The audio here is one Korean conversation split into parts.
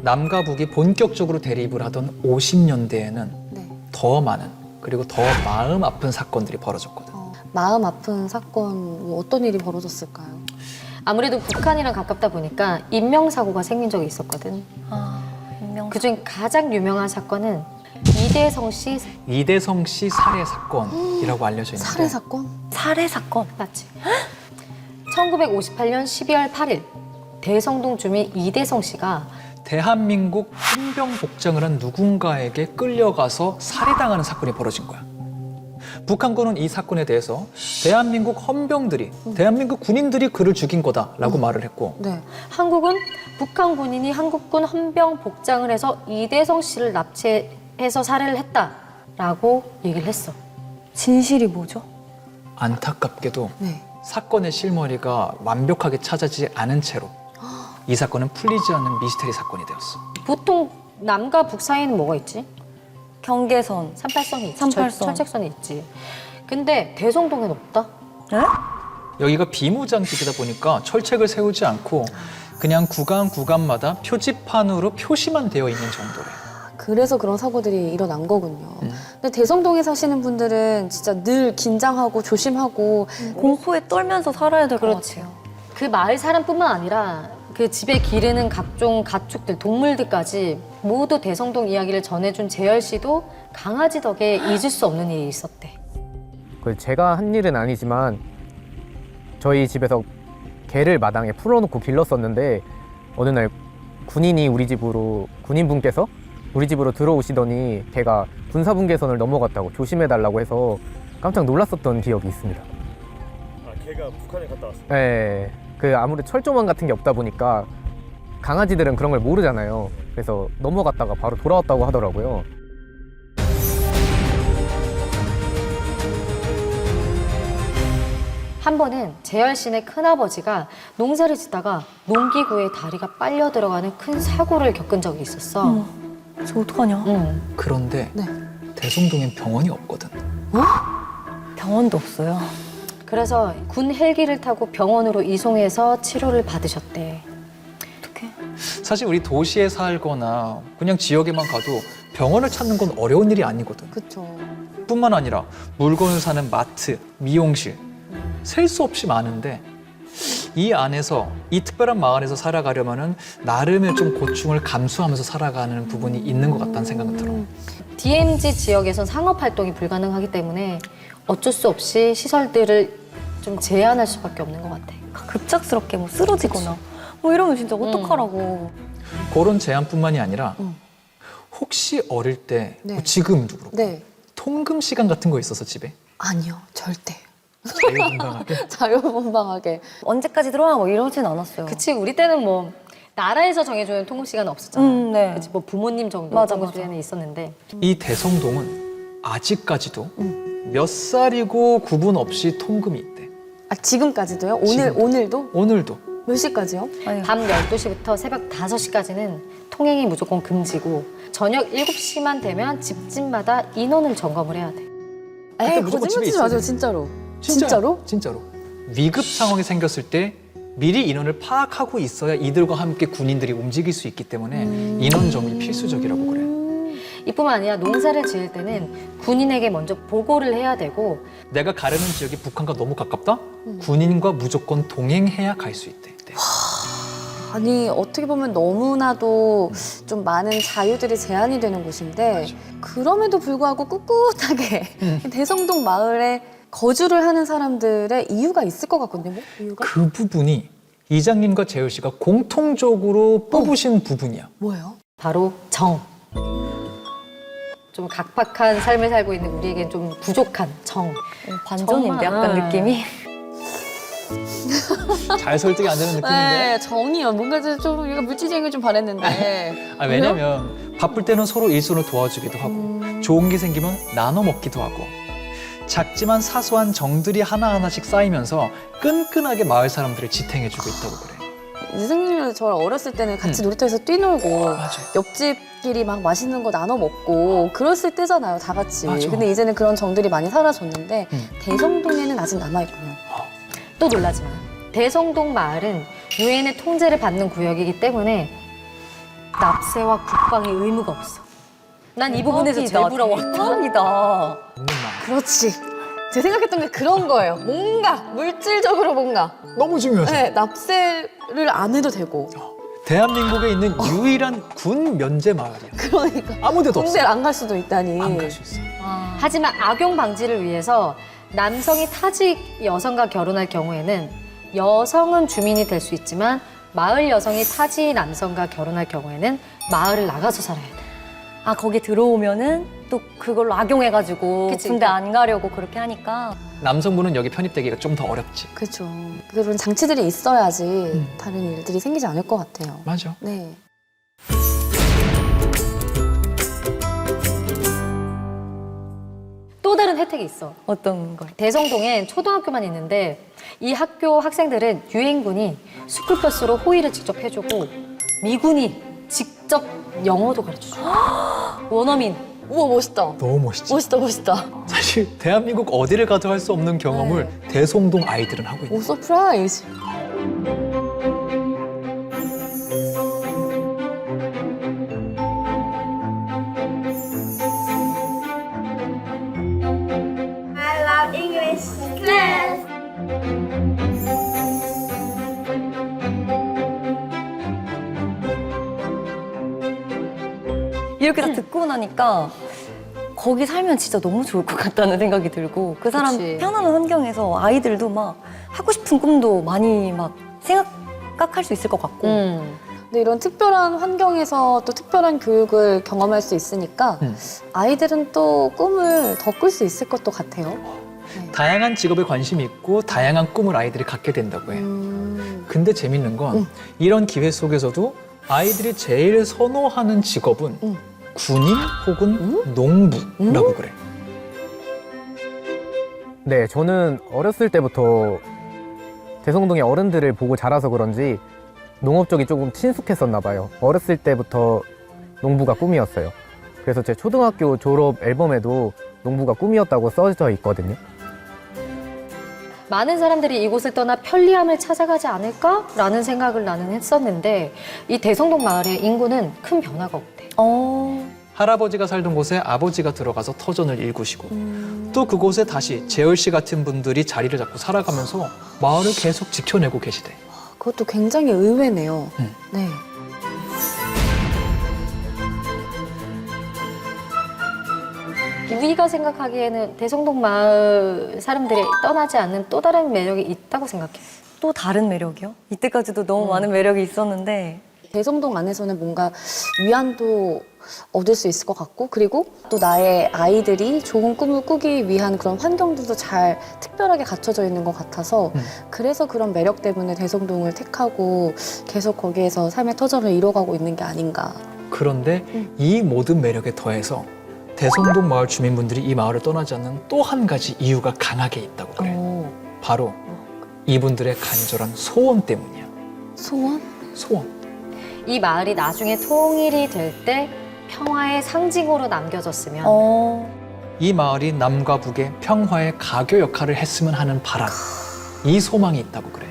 남과 북이 본격적으로 대립을 하던 50년대에는 네. 더 많은 그리고 더 마음 아픈 사건들이 벌어졌거든. 마음 아픈 사건, 뭐 어떤 일이 벌어졌을까요? 아무래도 북한이랑 가깝다 보니까 인명사고가 생긴 적이 있었거든. 인명. 그중 가장 유명한 사건은 이대성 씨 살해 사건이라고 알려져 있는데 살해 사건? 살해 사건. 맞지? 1958년 12월 8일 대성동 주민 이대성 씨가 대한민국 헌병 복장을 한 누군가에게 끌려가서 살해당하는 사건이 벌어진 거야. 북한군은 이 사건에 대해서 대한민국 헌병들이, 대한민국 군인들이 그를 죽인 거다라고 말을 했고 네. 한국은 북한 군인이 한국군 헌병 복장을 해서 이대성 씨를 납치해서 살해를 했다라고 얘기를 했어. 진실이 뭐죠? 안타깝게도 네. 사건의 실머리가 완벽하게 찾아지지 않은 채로 이 사건은 풀리지 않는 미스테리 사건이 되었어. 보통 남과 북 사이에는 뭐가 있지? 경계선. 38선이 있지. 38선. 철책선이 있지. 근데 대성동에는 없다? 네? 여기가 비무장지대다 보니까 철책을 세우지 않고 그냥 구간마다 표지판으로 표시만 되어 있는 정도래. 그래서 그런 사고들이 일어난 거군요. 근데 대성동에 사시는 분들은 진짜 늘 긴장하고 조심하고 공포에 떨면서 살아야 될 것 그렇지. 같아요. 그 마을 사람뿐만 아니라 그 집에 기르는 각종 가축들, 동물들까지 모두 대성동 이야기를 전해준 재열 씨도 강아지 덕에 잊을 수 없는 일이 있었대. 제가 한 일은 아니지만 저희 집에서 개를 마당에 풀어놓고 길렀었는데 어느 날 군인분께서 우리 집으로 들어오시더니 개가 군사분계선을 넘어갔다고 조심해달라고 해서 깜짝 놀랐었던 기억이 있습니다. 아, 걔가 북한에 갔다 왔어요? 네, 아무래도 철조망 같은 게 없다 보니까 강아지들은 그런 걸 모르잖아요. 그래서 넘어갔다가 바로 돌아왔다고 하더라고요. 한 번은 재열 씨네 큰아버지가 농사를 짓다가 농기구에 다리가 빨려 들어가는 큰 사고를 겪은 적이 있었어. 저 어떡하냐? 응. 그런데 네. 대성동엔 병원이 없거든. 병원도 없어요. 그래서 군 헬기를 타고 병원으로 이송해서 치료를 받으셨대. 어떡해. 사실 우리 도시에 살거나 그냥 지역에만 가도 병원을 찾는 건 어려운 일이 아니거든. 그렇죠. 뿐만 아니라 물건을 사는 마트, 미용실 셀 수 없이 많은데 이 안에서 이 특별한 마을에서 살아가려면은 나름의 좀 고충을 감수하면서 살아가는 부분이 있는 것 같다는 생각은 들어. DMZ 지역에선 상업 활동이 불가능하기 때문에 어쩔 수 없이 시설들을 좀 제한할 수밖에 없는 것 같아. 급작스럽게 뭐 쓰러지거나 뭐 이러면 진짜 어떡하라고. 그런 제한뿐만이 아니라 혹시 어릴 때 네. 뭐 지금도 그렇고 네. 통금 시간 같은 거 있어서 집에 아니요, 절대. 자유분방하게 자유분방하게. 언제까지 들어와 뭐 이러진 않았어요. 그치, 우리 때는 뭐 나라에서 정해주는 통금 시간은 없었잖아. 네. 그치, 뭐 부모님 정도 맞아, 통금 맞아. 시간은 있었는데. 이 대성동은 아직까지도 몇 살이고 구분 없이 통금이 있대. 아, 지금까지도요? 지금도. 오늘도? 오늘도. 몇 시까지요? 아니, 밤 12시부터 새벽 5시까지는 통행이 무조건 금지고 저녁 7시만 되면 집집마다 인원을 점검을 해야 돼. 에이, 무조건 집에 거짓말치지 있어야 마세요, 돼. 진짜로. 진짜로? 진짜로. 위급 상황이 생겼을 때 미리 인원을 파악하고 있어야 이들과 함께 군인들이 움직일 수 있기 때문에 인원 정리 필수적이라고 그래. 이뿐만 아니라 농사를 지을 때는 군인에게 먼저 보고를 해야 되고 내가 가려는 지역이 북한과 너무 가깝다? 군인과 무조건 동행해야 갈 수 있대. 네. 아니, 어떻게 보면 너무나도 좀 많은 자유들이 제한이 되는 곳인데 그럼에도 불구하고 꿋꿋하게 대성동 마을에 거주를 하는 사람들의 이유가 있을 것 같거든요. 뭐? 이유가? 그 부분이 이장님과 재열 씨가 공통적으로 뽑으신 부분이야. 뭐예요? 바로 정. 좀 각박한 삶을 살고 있는 우리에겐 좀 부족한 정. 반전인데 약간 정말. 느낌이. 잘 설득이 안 되는 느낌인데. 네, 정이요. 뭔가 좀 이거 물질적인 좀 바랬는데. 아, 왜냐면 바쁠 때는 서로 일손을 도와주기도 하고 좋은 게 생기면 나눠 먹기도 하고 작지만 사소한 정들이 하나하나씩 쌓이면서 끈끈하게 마을 사람들을 지탱해주고 있다고 그래. 선생님은 저를 어렸을 때는 같이 놀이터에서 뛰놀고 맞아. 옆집끼리 막 맛있는 거 나눠 먹고 그랬을 때잖아요, 다 같이. 맞아. 근데 이제는 그런 정들이 많이 사라졌는데 음. 대성동에는 아직 남아있군요. 또 놀라지 마. 대성동 마을은 유엔의 통제를 받는 구역이기 때문에 납세와 국방의 의무가 없어. 난 이 부분에서 제일 부러웠다. 대박이다. 없는 말. 그렇지. 제가 생각했던 게 그런 거예요. 뭔가 물질적으로 뭔가 너무 중요하죠. 네, 납세를 안 해도 되고 대한민국에 있는 유일한 군 면제 마을이야. 그러니까 아무 데도 없어. 군대를 안 갈 수도 있다니. 안 갈 수 있어. 하지만 악용 방지를 위해서 남성이 타직 여성과 결혼할 경우에는 여성은 주민이 될 수 있지만 마을 여성이 타지 남성과 결혼할 경우에는 마을을 나가서 살아야 돼. 아, 거기 들어오면은 또 그걸로 악용해가지고 그치, 군대 안 가려고 그렇게 하니까. 남성분은 여기 편입되기가 좀 더 어렵지. 그렇죠. 그런 장치들이 있어야지 다른 일들이 생기지 않을 것 같아요. 맞아. 네. 또 다른 혜택이 있어. 어떤 걸? 대성동엔 초등학교만 있는데 이 학교 학생들은 유엔군이 스쿨버스로 호의를 직접 해주고 미군이 직접 영어도 가르쳐줘. 원어민. 우와 멋있다. 너무 멋있지. 멋있다. 사실 대한민국 어디를 가도 할 수 없는 경험을 대성동 아이들은 하고 있는 오 서프라이즈. I love English class. 이렇게 다 듣고 나니까 거기 살면 진짜 너무 좋을 것 같다는 생각이 들고 그 사람 그치. 편안한 환경에서 아이들도 막 하고 싶은 꿈도 많이 막 생각할 수 있을 것 같고 근데 이런 특별한 환경에서 또 특별한 교육을 경험할 수 있으니까 아이들은 또 꿈을 더 꿀 수 있을 것도 같아요. 다양한 직업에 관심이 있고 다양한 꿈을 아이들이 갖게 된다고 해. 근데 재밌는 건 이런 기회 속에서도 아이들이 제일 선호하는 직업은 군인 혹은 농부라고 그래. 네, 저는 어렸을 때부터 대성동의 어른들을 보고 자라서 그런지 농업 쪽이 조금 친숙했었나 봐요. 어렸을 때부터 농부가 꿈이었어요. 그래서 제 초등학교 졸업 앨범에도 농부가 꿈이었다고 써져 있거든요. 많은 사람들이 이곳을 떠나 편리함을 찾아가지 않을까라는 생각을 나는 했었는데 이 대성동 마을의 인구는 큰 변화가 없대. 할아버지가 살던 곳에 아버지가 들어가서 터전을 일구시고 또 그곳에 다시 재열 씨 같은 분들이 자리를 잡고 살아가면서 마을을 계속 지켜내고 계시대. 그것도 굉장히 의외네요. 네. 우리가 생각하기에는 대성동 마을 사람들이 떠나지 않는 또 다른 매력이 있다고 생각해. 또 다른 매력이요? 이때까지도 너무 많은 매력이 있었는데 대성동 안에서는 뭔가 위안도 얻을 수 있을 것 같고 그리고 또 나의 아이들이 좋은 꿈을 꾸기 위한 그런 환경들도 잘 특별하게 갖춰져 있는 것 같아서 그래서 그런 매력 때문에 대성동을 택하고 계속 거기에서 삶의 터전을 이뤄가고 있는 게 아닌가. 그런데 이 모든 매력에 더해서 대성동 마을 주민분들이 이 마을을 떠나지 않는 또 한 가지 이유가 강하게 있다고 그래. 바로 이분들의 간절한 소원 때문이야. 소원? 소원. 이 마을이 나중에 통일이 될 때 평화의 상징으로 남겨졌으면 이 마을이 남과 북의 평화의 가교 역할을 했으면 하는 바람, 이 소망이 있다고 그래.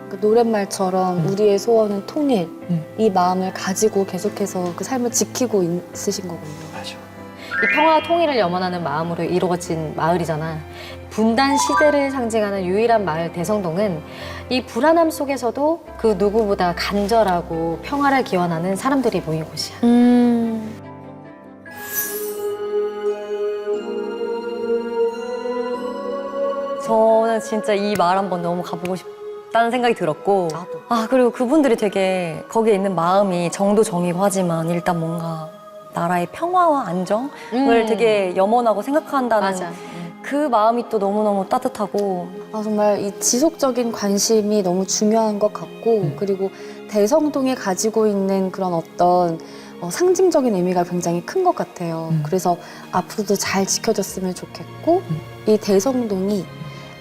그 노랫말처럼 우리의 소원은 통일. 이 마음을 가지고 계속해서 그 삶을 지키고 있으신 거군요. 맞아. 이 평화와 통일을 염원하는 마음으로 이루어진 마을이잖아. 분단 시대를 상징하는 유일한 마을 대성동은 이 불안함 속에서도 그 누구보다 간절하고 평화를 기원하는 사람들이 모인 곳이야. 저는 진짜 이 마을 한번 너무 가보고 싶다는 생각이 들었고 나도. 그리고 그분들이 되게 거기에 있는 마음이 정도 정이고 하지만 일단 뭔가 나라의 평화와 안정을 되게 염원하고 생각한다는 맞아. 그 마음이 또 너무너무 따뜻하고 정말 이 지속적인 관심이 너무 중요한 것 같고 그리고 대성동이 가지고 있는 그런 어떤 상징적인 의미가 굉장히 큰 것 같아요. 그래서 앞으로도 잘 지켜졌으면 좋겠고 이 대성동이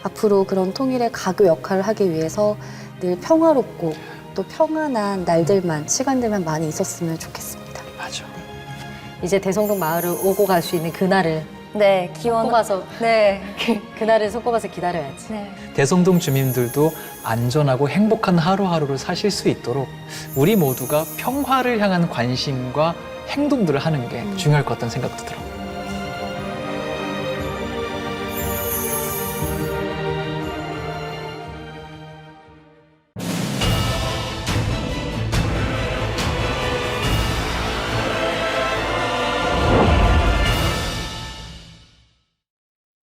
앞으로 그런 통일의 가교 역할을 하기 위해서 늘 평화롭고 또 평안한 날들만 시간들만 많이 있었으면 좋겠습니다. 맞아. 이제 대성동 마을을 오고 갈 수 있는 그날을 네, 기원. 손꼽아서 네. 그날을 손꼽아서 기다려야지. 네. 대성동 주민들도 안전하고 행복한 하루하루를 사실 수 있도록 우리 모두가 평화를 향한 관심과 행동들을 하는 게 중요할 것 같다는 생각도 들어요.